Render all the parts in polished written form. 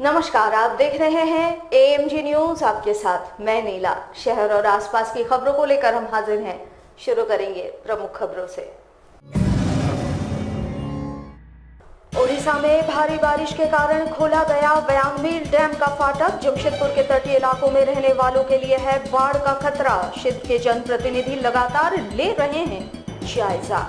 नमस्कार, आप देख रहे हैं एएमजी न्यूज। आपके साथ मैं नीला। शहर और आसपास की खबरों को लेकर हम हाजिर हैं। शुरू करेंगे प्रमुख खबरों से। ओडिशा में भारी बारिश के कारण खोला गया बयांगीर डैम का फाटक। जमशेदपुर के तटीय इलाकों में रहने वालों के लिए है बाढ़ का खतरा। क्षेत्र के जनप्रतिनिधि लगातार ले रहे हैं जायजा।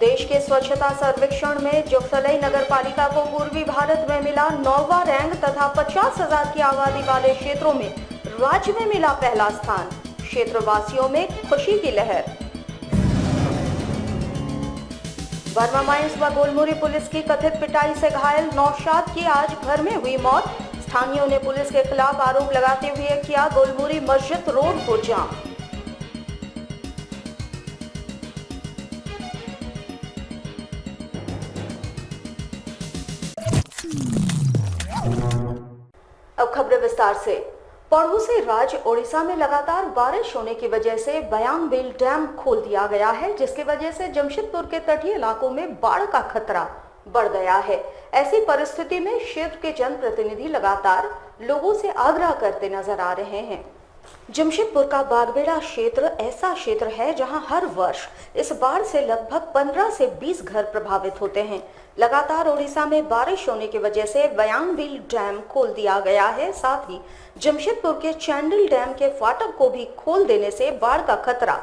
देश के स्वच्छता सर्वेक्षण में जोगसलई नगर पालिका को पूर्वी भारत में मिला 9वां रैंक तथा 50,000 की आबादी वाले क्षेत्रों में राज्य में मिला पहला स्थान। क्षेत्रवासियों में खुशी की लहर। वर्मा माइंस व गोलमुरी पुलिस की कथित पिटाई से घायल नौशाद की आज घर में हुई मौत। स्थानीयों ने पुलिस के खिलाफ आरोप लगाते हुए किया गोलमुरी मस्जिद रोड को जाम। अब खबरें विस्तार से। पड़ोसी राज्य ओडिशा में लगातार बारिश होने की वजह से बयांगीर डैम खोल दिया गया है, जिसकी वजह से जमशेदपुर के तटीय इलाकों में बाढ़ का खतरा बढ़ गया है। ऐसी परिस्थिति में क्षेत्र के जनप्रतिनिधि लगातार लोगों से आग्रह करते नजर आ रहे हैं। जमशेदपुर का बागबेड़ा क्षेत्र ऐसा क्षेत्र है जहां हर वर्ष इस बाढ़ से लगभग 15 से 20 घर प्रभावित होते हैं। लगातार ओडिशा में बारिश होने की वजह से बयांगीर डैम खोल दिया गया है। साथ ही जमशेदपुर के चैंडिल डैम के फाटक को भी खोल देने से बाढ़ का खतरा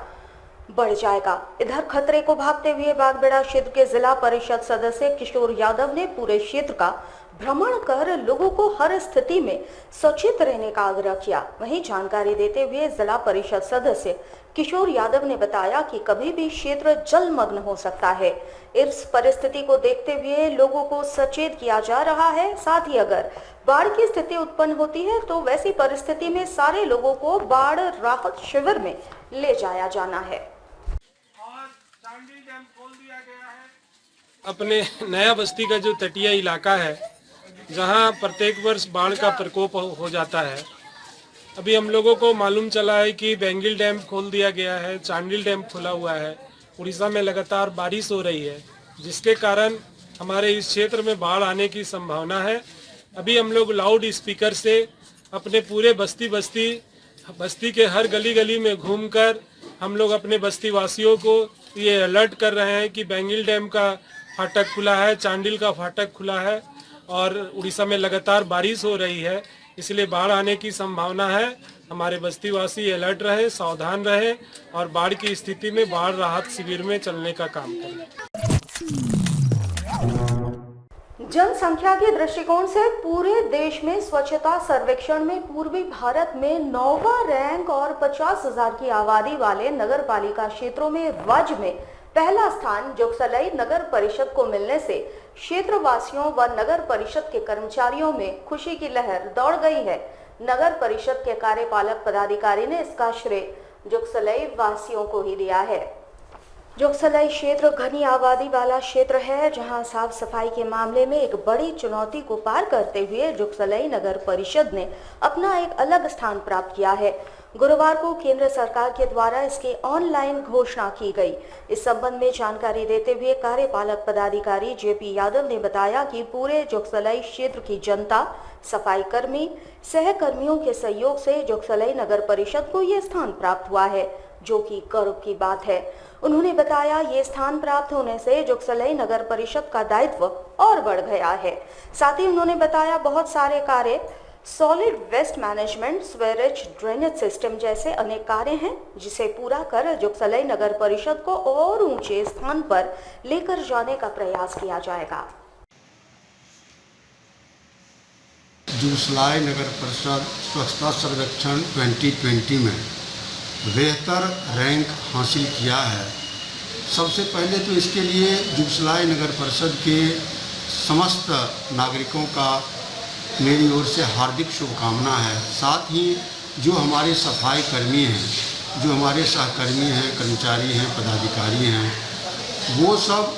बढ़ जाएगा। इधर खतरे को भांपते हुए बागबेड़ा क्षेत्र के जिला परिषद सदस्य किशोर यादव ने पूरे क्षेत्र का भ्रमण कर लोगों को हर स्थिति में सचेत रहने का आग्रह किया। वहीं जानकारी देते हुए जिला परिषद सदस्य किशोर यादव ने बताया कि कभी भी क्षेत्र जलमग्न हो सकता है। इस परिस्थिति को देखते हुए लोगों को सचेत किया जा रहा है। साथ ही अगर बाढ़ की स्थिति उत्पन्न होती है तो वैसी परिस्थिति में सारे लोगों को बाढ़ राहत शिविर में ले जाया जाना है। और चांडिल डैम खोल दिया गया है। अपने नया बस्ती का जो तटीय इलाका है, जहां प्रत्येक वर्ष बाढ़ का प्रकोप हो जाता है, अभी हम लोगों को मालूम चला है कि बयांगीर डैम खोल दिया गया है, चांडिल डैम खुला हुआ है। उड़ीसा में लगातार बारिश हो रही है, जिसके कारण हमारे इस क्षेत्र में बाढ़ आने की संभावना है। अभी हम लोग लाउड स्पीकर से अपने पूरे बस्ती के हर गली गली में घूमकर हम लोग अपने बस्ती वासियों को ये अलर्ट कर रहे हैं कि बयांगीर डैम का फाटक खुला है, चांडिल का फाटक खुला है और उड़ीसा में लगातार बारिश हो रही है, इसलिए बाढ़ आने की संभावना है। हमारे बस्तीवासी अलर्ट रहे, सावधान रहे और बाढ़ की स्थिति में बाढ़ राहत शिविर में चलने का काम करें। जनसंख्या के दृष्टिकोण से पूरे देश में स्वच्छता सर्वेक्षण में पूर्वी भारत में 9वां रैंक और 50,000 की आबादी वाले नगर पालिका क्षेत्रों में राज्य में पहला स्थान जोगसलई नगर परिषद को मिलने से क्षेत्रवासियों व नगर परिषद के कर्मचारियों में खुशी की लहर दौड़ गई है। नगर परिषद के कार्यपालक पदाधिकारी ने इसका श्रेय जोगसलई वासियों को ही दिया है। जोगसलई क्षेत्र घनी आबादी वाला क्षेत्र है, जहां साफ सफाई के मामले में एक बड़ी चुनौती को पार करते हुए जोगसलई नगर परिषद ने अपना एक अलग स्थान प्राप्त किया है। गुरुवार को केंद्र सरकार के द्वारा इसकी ऑनलाइन घोषणा की गई। इस संबंध में जानकारी देते हुए कार्यपालक पदाधिकारी जेपी यादव ने बताया कि पूरे जोगसलई क्षेत्र की जनता, सफाई कर्मी, सहकर्मियों के सहयोग से जोगसलई नगर परिषद को ये स्थान प्राप्त हुआ है, जो कि गर्व की बात है। उन्होंने बताया ये स्थान प्राप्त होने से जोगसलई नगर परिषद का दायित्व और बढ़ गया है। साथ ही उन्होंने बताया बहुत सारे कार्य solid waste management, sewerage, drainage system जैसे अनेक कार्य हैं, जिसे पूरा कर जोगसलई नगर परिषद को और ऊंचे स्थान पर लेकर जाने का प्रयास किया जाएगा। जोगसलई नगर परिषद स्वच्छता सर्वेक्षण 2020 में बेहतर रैंक हासिल किया है। सबसे पहले तो इसके लिए जोगसलई नगर परिषद के समस्त नागरिकों का मेरी ओर से हार्दिक शुभकामना है। साथ ही जो हमारे सफाई कर्मी हैं, जो हमारे सहकर्मी हैं, कर्मचारी हैं, पदाधिकारी हैं, वो सब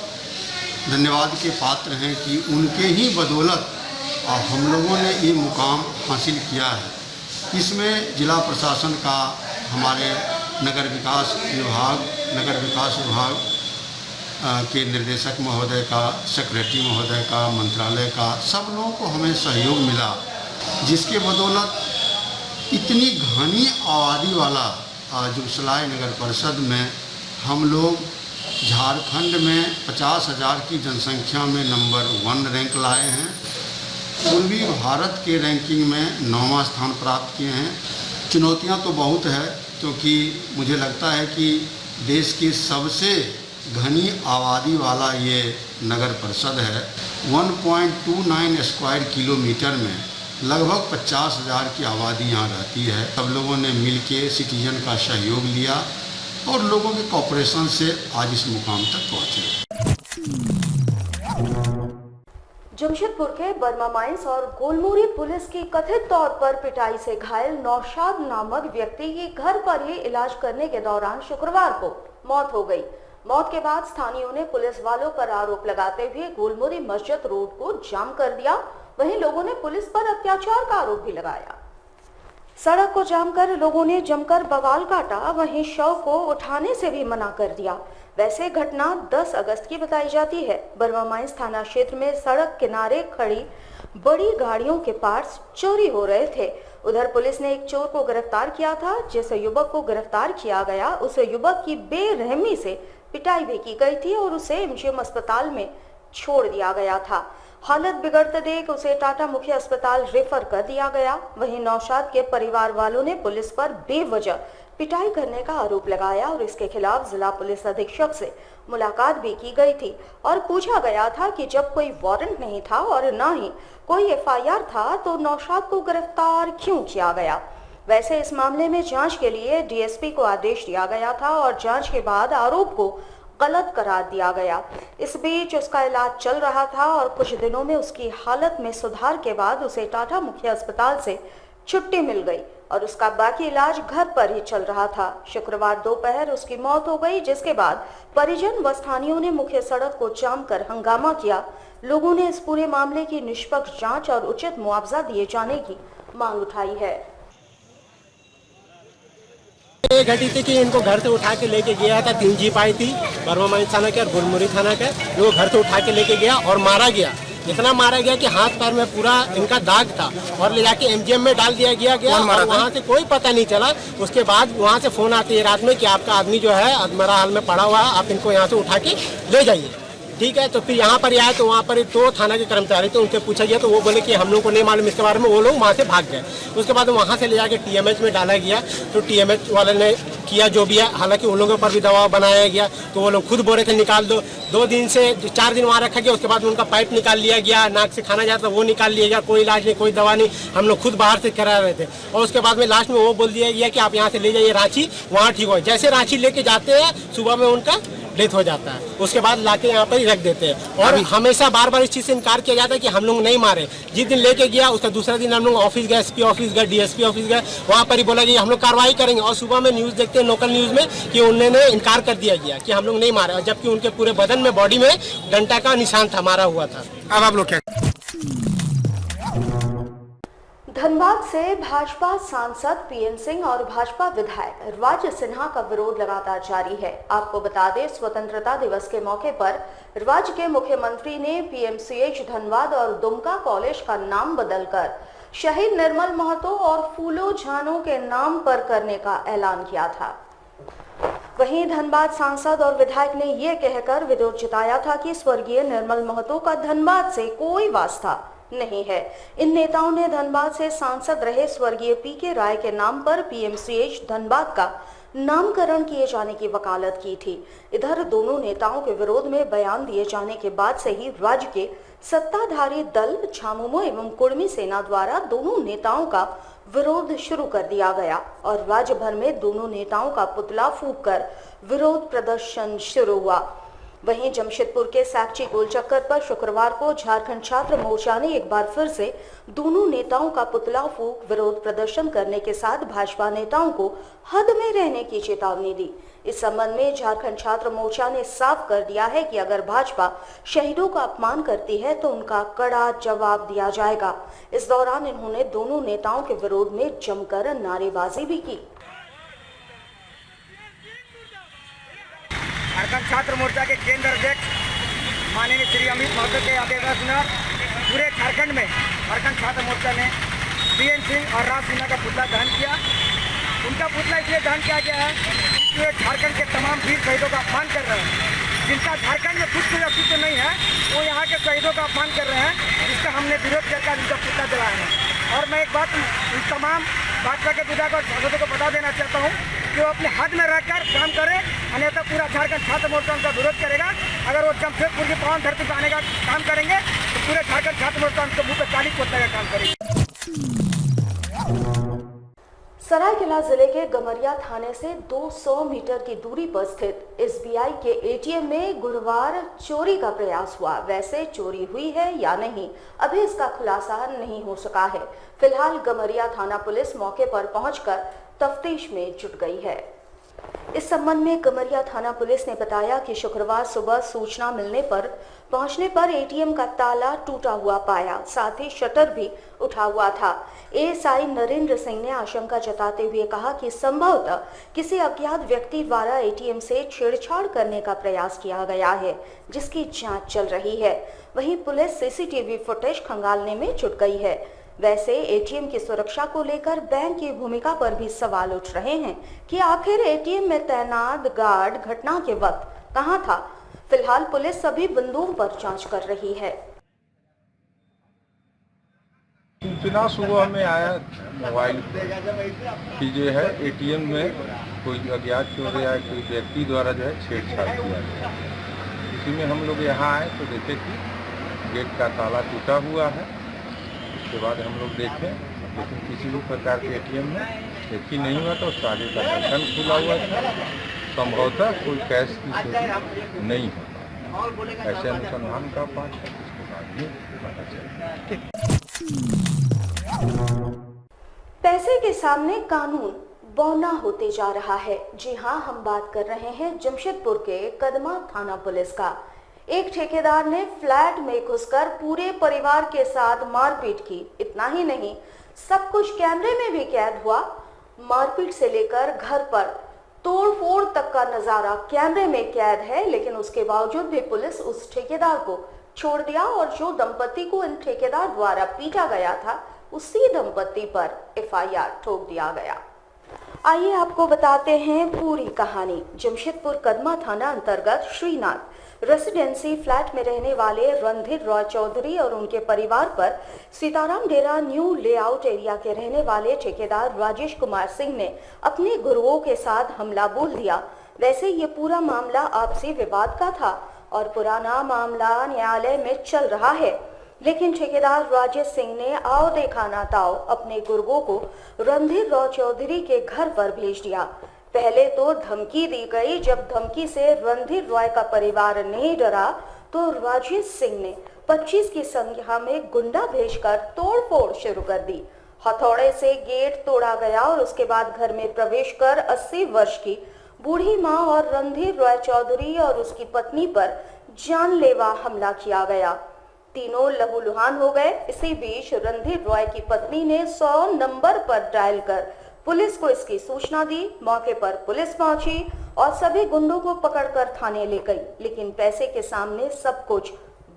धन्यवाद के पात्र हैं कि उनके ही बदौलत हम लोगों ने ये मुकाम हासिल किया है। इसमें जिला प्रशासन का, हमारे नगर विकास विभाग के निर्देशक महोदय का, सेक्रेटरी महोदय का, मंत्रालय का, सब लोगों को हमें सहयोग मिला, जिसके बदौलत इतनी घनी आबादी वाला जुगसलाई नगर परिषद में हम लोग झारखंड में 50,000 की जनसंख्या में नंबर 1 रैंक लाए हैं। पूर्वी भारत के रैंकिंग में 9वां स्थान प्राप्त किए हैं। चुनौतियां तो बहुत है, क्योंकि मुझे लगता है कि देश की सबसे घनी आबादी वाला ये नगर परिषद है। 1.29 स्क्वायर किलोमीटर में लगभग 50,000 की आबादी यहाँ रहती है। सब लोगों ने मिलके सिटीजन का सहयोग लिया और लोगों के कॉपरेशन से आज इस मुकाम तक पहुँचे। जमशेदपुर के बर्मा माइंस और गोलमुरी पुलिस की कथित तौर पर पिटाई से घायल नौशाद नामक व्यक्ति की घर पर ही इलाज करने के दौरान शुक्रवार को मौत हो गई। मौत के बाद स्थानीयों ने पुलिस वालों पर आरोप लगाते हुए गोलमुरी मस्जिद रोड को जाम कर दिया। वहीं लोगों ने पुलिस पर अत्याचार का आरोप भी लगाया। सड़क को जाम कर लोगों ने जमकर बवाल काटा, वहीं शव को उठाने से भी मना कर दिया। वैसे घटना 10 अगस्त की बताई जाती है। बर्मा माइंस थाना क्षेत्र में सड़क किनारे खड़ी बड़ी गाड़ियों के पार्ट्स चोरी हो रहे थे। उधर पुलिस ने एक चोर को गिरफ्तार किया था। जिस युवक को गिरफ्तार किया गया, उस युवक की बेरहमी से पिटाई भी की गई थी और उसे एमजीएम अस्पताल में छोड़ दिया गया था। हालत बिगड़ते देख उसे टाटा मुख्य अस्पताल रेफर कर दिया गया। वहीं नौशाद के परिवार वालों ने पुलिस पर बेवजह पिटाई करने का आरोप लगाया और इसके खिलाफ जिला पुलिस अधीक्षक से मुलाकात भी की गई थी और पूछा गया था कि जब कोई वारंट नहीं था और न ही कोई एफआईआर था तो नौशाद को गिरफ्तार क्यों किया गया। वैसे इस मामले में जांच के लिए डीएसपी को आदेश दिया गया था और जांच के बाद आरोप को गलत करार दिया गया। इस बीच उसका इलाज चल रहा था और कुछ दिनों में उसकी हालत में सुधार के बाद उसे टाटा मुख्य अस्पताल से छुट्टी मिल गई और उसका बाकी इलाज घर पर ही चल रहा था। शुक्रवार दोपहर उसकी मौत हो गई, जिसके बाद परिजन व स्थानीयों ने मुख्य सड़क को जाम कर हंगामा किया। लोगों ने इस पूरे मामले की निष्पक्ष जांच और उचित मुआवजा दिए जाने की मांग उठाई है। ये घटी थी कि इनको घर से उठा के लेके गया था। 3 जीप आई थी, बर्मा माइंस थाना के और गोलमुरी थाना के। वो घर से उठा के लेके गया और मारा गया। इतना मारा गया कि हाथ पैर में पूरा इनका दाग था और ले जाके एमजीएम में डाल दिया गया और वहाँ से कोई पता नहीं चला। उसके बाद वहाँ से फोन आती है रात में कि आपका आदमी जो है अधमरा हाल में पड़ा हुआ है, आप इनको यहाँ से उठा के ले जाइए। ठीक है, तो फिर यहाँ पर आए तो वहाँ पर 2 थाना के कर्मचारी थे, उनसे पूछा गया तो वो बोले कि हम लोग को नहीं मालूम इसके बारे में। वो लोग वहाँ से भाग गए। उसके बाद वहाँ से ले जाके टीएमएच में डाला गया तो टीएमएच वाले ने किया जो भी है। हालांकि उन लोगों पर भी दबाव बनाया गया तो वो लोग खुद बोल रहे थे निकाल दो। 2 दिन से 4 दिन वहाँ रखा गया। उसके बाद उनका पाइप निकाल लिया गया, नाक से खाना जाता वो निकाल लिया गया। कोई इलाज नहीं, कोई दवा नहीं, हम लोग खुद बाहर से करा रहे थे। और उसके बाद में लास्ट में वो बोल दिया गया कि आप यहाँ से ले जाइए रांची, वहाँ ठीक हो। जैसे रांची लेके जाते हैं सुबह में उनका डेथ हो जाता है। उसके बाद लाके यहाँ पर ही रख देते हैं और हमेशा बार बार इस चीज से इनकार किया जाता है कि हम लोग नहीं मारे। जिस दिन लेके गया उसका दूसरा दिन हम लोग ऑफिस गए, एसपी ऑफिस गए, डीएसपी ऑफिस गए, वहाँ पर ही बोला गया हम लोग कार्रवाई करेंगे। और सुबह में न्यूज देखते हैं लोकल न्यूज में कि उन्होंने इनकार कर दिया गया कि हम लोग नहीं मारे, जबकि उनके पूरे बदन में बॉडी में डंडा का निशान था, मारा हुआ था। अब आप लोग क्या? धनबाद से भाजपा सांसद पीएन सिंह और भाजपा विधायक राज सिन्हा का विरोध लगातार जारी है। आपको बता दें, स्वतंत्रता दिवस के मौके पर राज्य के मुख्यमंत्री ने पीएमसीएच धनबाद और दुमका कॉलेज का नाम बदलकर शहीद निर्मल महतो और फूलो झानो के नाम पर करने का ऐलान किया था। वहीं धनबाद सांसद और विधायक ने यह कहकर विरोध जताया था कि स्वर्गीय निर्मल महतो का धनबाद से कोई वास्ता नहीं है। इन नेताओं ने धनबाद से सांसद रहे स्वर्गीय पीके राय के नाम पर पीएमसीएच धनबाद का नामकरण किए जाने की वकालत की थी। इधर दोनों नेताओं के विरोध में बयान दिए जाने के बाद से ही राज्य के सत्ताधारी दल झामुमो एवं कुर्मी सेना द्वारा दोनों नेताओं का विरोध शुरू कर दिया गया और राज्य भर में दोनों नेताओं का पुतला फूंककर विरोध प्रदर्शन शुरू हुआ। वहीं जमशेदपुर के सैक्ची गोल चक्कर पर शुक्रवार को झारखंड छात्र मोर्चा ने एक बार फिर से दोनों नेताओं का पुतला फूंक विरोध प्रदर्शन करने के साथ भाजपा नेताओं को हद में रहने की चेतावनी दी। इस संबंध में झारखंड छात्र मोर्चा ने साफ कर दिया है कि अगर भाजपा शहीदों का अपमान करती है तो उनका कड़ा जवाब दिया जाएगा। इस दौरान इन्होंने दोनों नेताओं के विरोध में जमकर नारेबाजी भी की। झारखंड छात्र मोर्चा के केंद्र अध्यक्ष माननीय श्री अमित महतो के आदेश पर पूरे झारखंड में झारखंड छात्र मोर्चा ने बीएन सिंह और राज सिन्हा का पुतला दहन किया। उनका पुतला इसलिए दहन किया गया है कि वे झारखंड के तमाम वीर शहीदों का अपमान कर रहे हैं। जिनका झारखंड में कुछ अस्तित्व नहीं है वो यहाँ के शहीदों का अपमान कर रहे हैं, जिसका हमने विरोध करके उनका पुतला जलाया है। और मैं एक बात तमाम भाजपा के विधायक और सांसदों को बता देना चाहता हूँ कि वो अपने हद में रहकर काम करें, अन्यथा पूरा झारखंड छात्र मोर्चा उनका विरोध करेगा। अगर वो जमशेदपुर की पावन धरती पर आने का काम करेंगे तो पूरे झारखंड छात्र मोर्चा उनके मुँह पर काली पोतने का काम करेगा। सरायकेला जिले के गमरिया थाने से 200 मीटर की दूरी पर स्थित एसबीआई के एटीएम में गुरुवार चोरी का प्रयास हुआ। वैसे चोरी हुई है या नहीं, अभी इसका खुलासा नहीं हो सका है। फिलहाल गमरिया थाना पुलिस मौके पर पहुंचकर तफ्तीश में जुट गई है। इस संबंध में गमरिया थाना पुलिस ने बताया कि शुक्रवार सुबह सूचना मिलने पर पहुंचने पर एटीएम का ताला टूटा हुआ पाया, साथ ही शटर भी उठा हुआ था। एएसआई नरेंद्र सिंह ने आशंका जताते हुए कहा कि संभवतः किसी अज्ञात व्यक्ति द्वारा एटीएम से छेड़छाड़ करने का प्रयास किया गया है, जिसकी जांच चल रही है। वहीं पुलिस सीसीटीवी फुटेज खंगालने में जुट गई है। वैसे एटीएम की सुरक्षा को लेकर बैंक की भूमिका पर भी सवाल उठ रहे हैं कि आखिर एटीएम में तैनात गार्ड घटना के वक्त कहां था। फिलहाल पुलिस सभी बिंदुओं पर जांच कर रही है। सूचना सुबह में आया मोबाइल कि जो है एटीएम में कोई अज्ञात चोर या कोई व्यक्ति द्वारा जो है छेड़छाड़ किया गया। इसी में हम लोग यहाँ आए तो देखे कि गेट का ताला टूटा हुआ है। उसके बाद हम लोग देखें, लेकिन किसी भी प्रकार के एटीएम में देखी नहीं हुआ, तो उसका आगे का ढक्कन खुला हुआ था। संभवतः कोई कैश की चोरी नहीं होता। ऐसे अनुसंधान का पाठ है, इसके बाद ही पता चलेगा। पैसे के सामने कानून बौना होते जा रहा है। जी हां, हम बात कर रहे हैं जमशेदपुर के कदमा थाना पुलिस का। एक ठेकेदार ने फ्लैट में घुसकर पूरे परिवार के साथ मारपीट की। इतना ही नहीं, सब कुछ कैमरे में भी कैद हुआ। मारपीट से लेकर घर पर तोड़फोड़ तक का नजारा कैमरे में कैद है, लेकिन उसके बावजूद भी पुलिस उस ठेकेदार को छोड़ दिया और जो दंपति को इन ठेकेदार द्वारा पीटा गया था, उसी दंपति पर एफआईआर ठोक दिया गया। आइए आपको बताते हैं पूरी कहानी। जमशेदपुर कदमा थाना अंतर्गत श्रीनाथ रेसिडेंसी फ्लैट में रहने वाले रणधीर रॉय चौधरी और उनके परिवार पर सीताराम डेरा न्यू लेआउट एरिया के रहने वाले ठेकेदार राजेश कुमार सिंह ने अपने गुरुओं के साथ हमला बोल दिया। वैसे ये पूरा मामला आपसी विवाद का था और पुराना मामला न्यायालय में चल रहा है, लेकिन ठेकेदार राजेश सिंह ने आओ देखा ना ताओ अपने गुर्गों को रणधीर रॉय चौधरी के घर पर भेज दिया। पहले तो धमकी दी गई। जब धमकी से रणधीर रॉय का परिवार नहीं डरा तो राजेश सिंह ने 25 की संख्या में गुंडा भेजकर तोड़फोड़ शुरू कर दी। हथौड़े से गेट तोड़ा गया और उसके बाद घर में प्रवेश कर 80 वर्ष की बूढ़ी मां और रणधीर रॉय चौधरी और उसकी पत्नी पर जानलेवा हमला किया गया। तीनों लहूलुहान हो गए। इसी बीच रणधीर रॉय की पत्नी ने 100 नंबर पर डायल कर पुलिस को इसकी सूचना दी। मौके पर पुलिस पहुंची और सभी गुंडों को पकड़कर थाने ले गई, लेकिन पैसे के सामने सब कुछ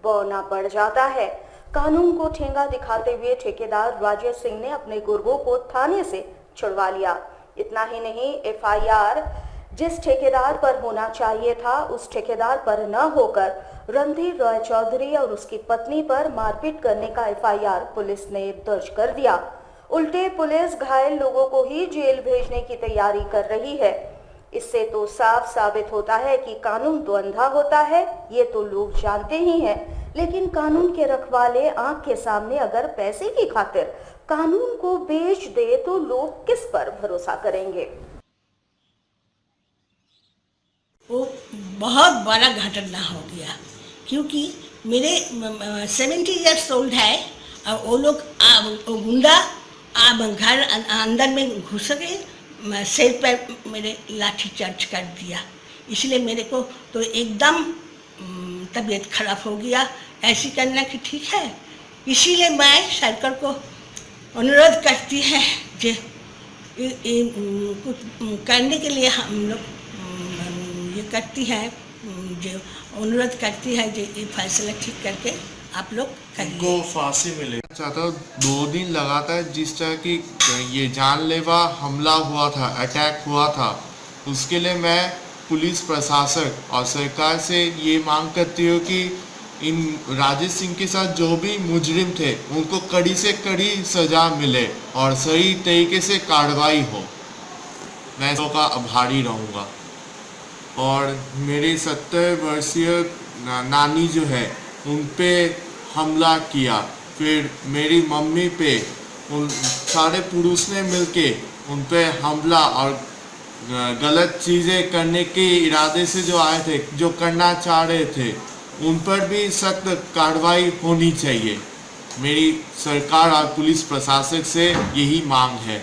बौना पड़ जाता है। कानून को ठेंगा दिखाते हुए ठेकेदार राजेश सिंह ने अपने गुर्गों को थाने से छुड़वा लिया। इतना ही नहीं, एफआईआर जिस ठेकेदार पर होना चाहिए था उस ठेकेदार पर न होकर रणधीर रॉय चौधरी और उसकी पत्नी पर मारपीट करने का एफआईआर पुलिस ने दर्ज कर दिया। उल्टे पुलिस घायल लोगों को ही जेल भेजने की तैयारी कर रही है। इससे तो साफ साबित होता है कि कानून तो अंधा होता है, ये तो लोग जानते ही हैं, लेकिन कानून के रखवाले आंख के सामने अगर पैसे की खातिर कानून को बेच दे तो लोग किस पर भरोसा करेंगे। वो बहुत बड़ा घटना हो गया, क्योंकि मेरे 70 इयर्स ओल्ड है और वो लोग गुंडा घर अंदर में घुस गए, सिर पर मेरे लाठी चार्ज कर दिया। इसलिए मेरे को तो एकदम तबीयत खराब हो गया। ऐसी करना कि ठीक है, इसीलिए मैं सरकार को अनुरोध करती है जो कुछ करने के लिए हम लोग ये करती है जो अनुरोध करती है जो ये फैसला ठीक करके आप लोग करिए। को फांसी मिले चाहता हूँ। 2 दिन लगातार जिस तरह की ये जानलेवा हमला हुआ था, अटैक हुआ था, उसके लिए मैं पुलिस प्रशासन और सरकार से ये मांग करती हूँ कि इन राजेश सिंह के साथ जो भी मुजरिम थे उनको कड़ी से कड़ी सजा मिले और सही तरीके से कार्रवाई हो। मैं इसका आभारी रहूँगा। और मेरी 70 वर्षीय नानी जो है उन पे हमला किया, फिर मेरी मम्मी पे उन सारे पुरुष ने मिलके उन पे हमला और गलत चीज़ें करने के इरादे से जो आए थे, जो करना चाह रहे थे, उन पर भी सख्त कार्रवाई होनी चाहिए। मेरी सरकार और पुलिस प्रशासन से यही मांग है।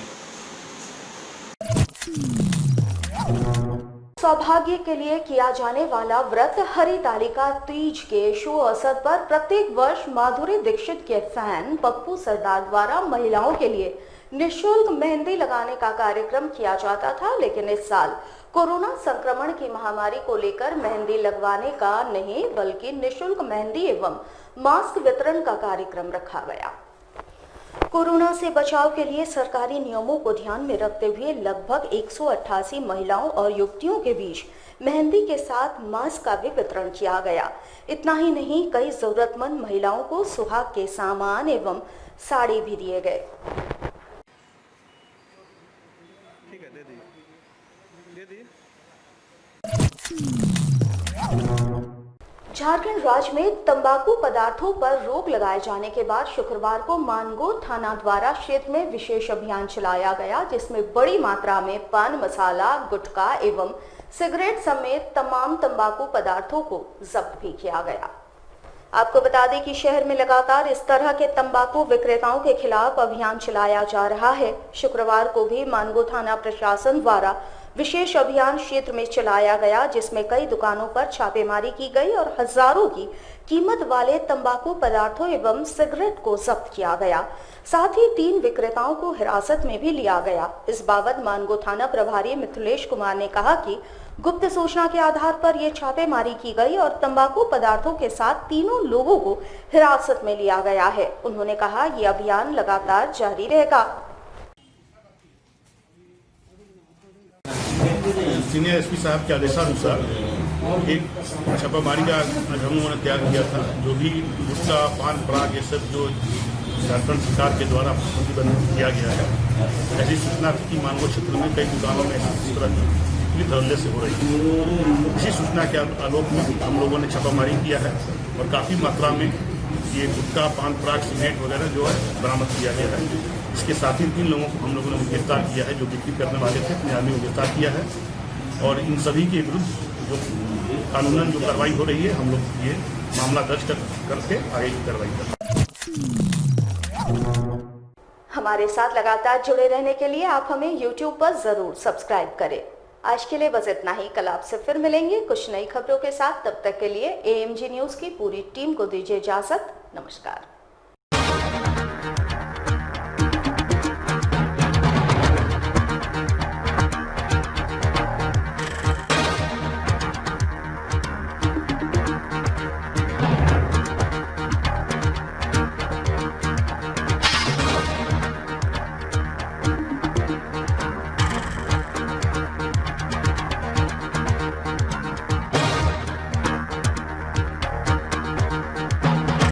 सौभाग्य के लिए किया जाने वाला व्रत हरितालिका तीज के शुभ अवसर पर प्रत्येक वर्ष माधुरी दीक्षित के फैन पप्पू सरदार द्वारा महिलाओं के लिए निःशुल्क मेहंदी लगाने का कार्यक्रम किया जाता था, लेकिन इस साल कोरोना संक्रमण की महामारी को लेकर मेहंदी लगवाने का नहीं बल्कि निःशुल्क मेहंदी एवं मास्क वितरण का कार्यक्रम रखा गया। कोरोना से बचाव के लिए सरकारी नियमों को ध्यान में रखते हुए लगभग 188 महिलाओं और युवतियों के बीच मेहंदी के साथ मास्क का भी वितरण किया गया। इतना ही नहीं, कई जरूरतमंद महिलाओं को सुहाग के सामान एवं साड़ी भी दिए गए। झारखंड राज्य में तंबाकू पदार्थों पर रोक लगाए जाने के बाद शुक्रवार को मानगो थाना द्वारा क्षेत्र में विशेष अभियान चलाया गया, जिसमें बड़ी मात्रा में पान मसाला, गुटखा एवं सिगरेट समेत तमाम तंबाकू पदार्थों को जब्त भी किया गया। आपको बता दें कि शहर में लगातार इस तरह के तंबाकू विक्रेताओं के खिलाफ अभियान चलाया जा रहा है। शुक्रवार को भी मानगो थाना प्रशासन द्वारा विशेष अभियान क्षेत्र में चलाया गया, जिसमें कई दुकानों पर छापेमारी की गई और हजारों की कीमत वाले तंबाकू पदार्थों एवं सिगरेट को जब्त किया गया। साथ ही 3 विक्रेताओं को हिरासत में भी लिया गया। इस बाबत मानगो थाना प्रभारी मिथिलेश कुमार ने कहा कि गुप्त सूचना के आधार पर यह छापेमारी की गई और तंबाकू पदार्थों के साथ 3 लोगों को हिरासत में लिया गया है। उन्होंने कहा यह अभियान लगातार जारी रहेगा। सीनियर एसपी साहब के आदेशानुसार एक छापामारी का अभियान उन्होंने तैयार किया था, जो भी गुटखा, पान पराग ये सब जो झारखंड सरकार के द्वारा प्रतिबंधित किया गया है। ऐसी सूचना थी कि मानगो क्षेत्र में कई दुकानों में इस तरह की धड़ल्ले से हो रही है। इसी सूचना के आलोक में हम लोगों ने छापामारी किया है और काफ़ी मात्रा में ये गुटखा, पान पराग, सिगरेट वगैरह जो है बरामद किया गया है। इसके साथ ही 3 लोगों को हम लोगों ने गिरफ्तार किया है, जो बिक्री करने वाले थे, अपने आदमी को गिरफ्तार किया है और इन सभी के विरुद्ध जो कानूनन जो कार्रवाई हो रही है, हम लोग ये मामला दर्ज करके आगे की कार्रवाई करें। हमारे साथ लगातार जुड़े रहने के लिए आप हमें YouTube पर जरूर सब्सक्राइब करें। आज के लिए बस इतना ही। कल आपसे फिर मिलेंगे कुछ नई खबरों के साथ। तब तक के लिए AMG न्यूज की पूरी टीम को दीजिए इजाजत। नमस्कार।